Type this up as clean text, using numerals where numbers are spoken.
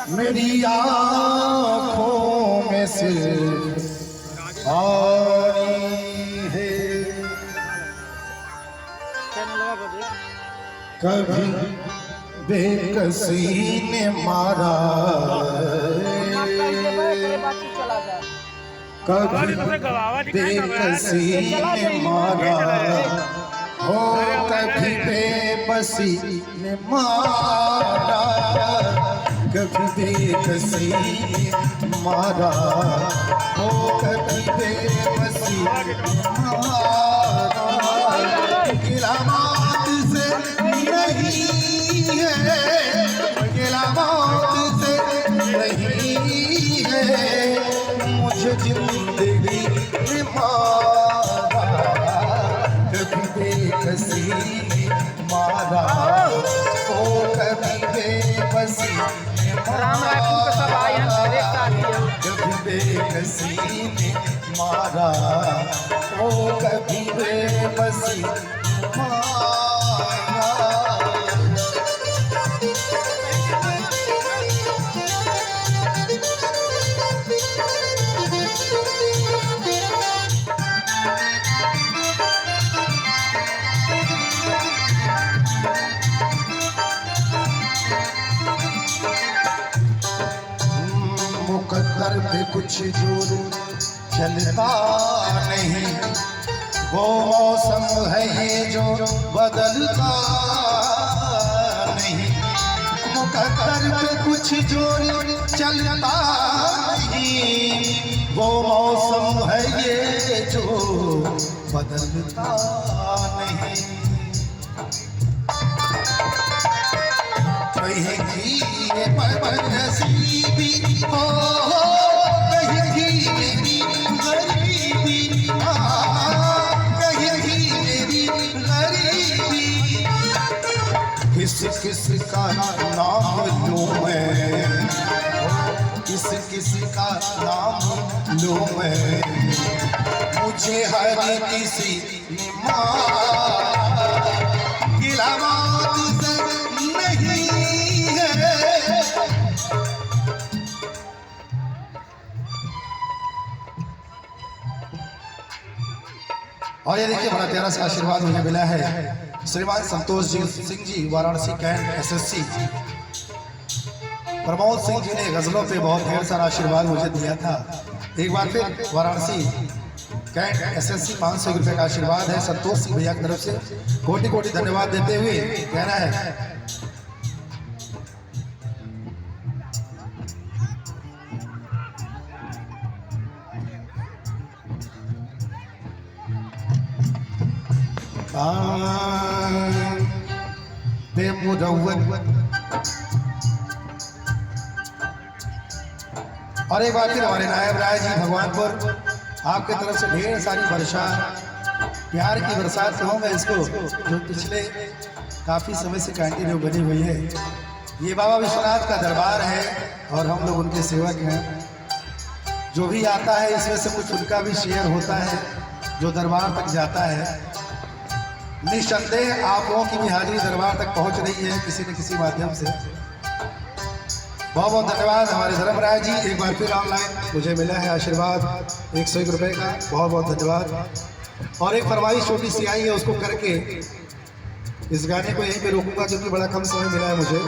मेरी आँखों में से आई है कभी बेकसी ने मारा, कभी बेकसी ने मारा हो, कभी बेबसी ने मारा, कभी बेकसी ने मारा हो, कभी बेबसी मारा। गिला मौत से नहीं है, गिला मौत से नहीं है, मुझे जिंदगी में मारा, कभी बेकसी मारा ओ, कभी बेबसी मारा, कभी बेकसी ने मारा ओ, कभी बेबसी मारा। मुकद्दर पे कुछ जोर चलता नहीं, वो मौसम है ये जो बदलता नहीं, मुकद्दर पे कुछ जोर चलता नहीं, वो मौसम है ये जो बदलता नहीं। कहेगी ये बदनसीबी हो, कहेगी मेरी गरीबी, कहेगी मेरी गरीबी, किस किस का नाम लूं मैं, किस किस का नाम लूं मैं, मुझे हर किसी ने मारा, गिला मौत से नहीं है। और ये देखिए बड़ा प्यारा सा आशीर्वाद मुझे मिला है श्रीमान संतोष सिंह जी वाराणसी कैंट एसएससी। प्रमोद सिंह जी ने गजलों पे बहुत ढेर सारा आशीर्वाद मुझे दिया था। एक बार फिर वाराणसी कैंट एसएससी 500 रुपए का आशीर्वाद है संतोष सिंह भैया की तरफ से, कोटि कोटि धन्यवाद देते हुए कहना है और एक बार फिर हमारे नायब राय जी भगवानपुर आपके तरफ से ढेर सारी वर्षा प्यार की बरसात कहूँगा इसको, जो पिछले काफ़ी समय से कंटिन्यू बनी हुई है। ये बाबा विश्वनाथ का दरबार है और हम लोग उनके सेवक हैं। जो भी आता है इसमें से कुछ उनका भी शेयर होता है जो दरबार तक जाता है। निस्संदेह आप लोगों की भी हाजिरी दरबार तक पहुंच रही है किसी न किसी माध्यम से। बहुत बहुत धन्यवाद हमारे धर्मराज जी। एक बार फिर ऑनलाइन मुझे मिला है आशीर्वाद 101 रुपये का, बहुत बहुत धन्यवाद। और एक फरमाइश छोटी सी आई है, उसको करके इस गाने को यहीं पे रोकूंगा क्योंकि बड़ा कम समय मिला है मुझे।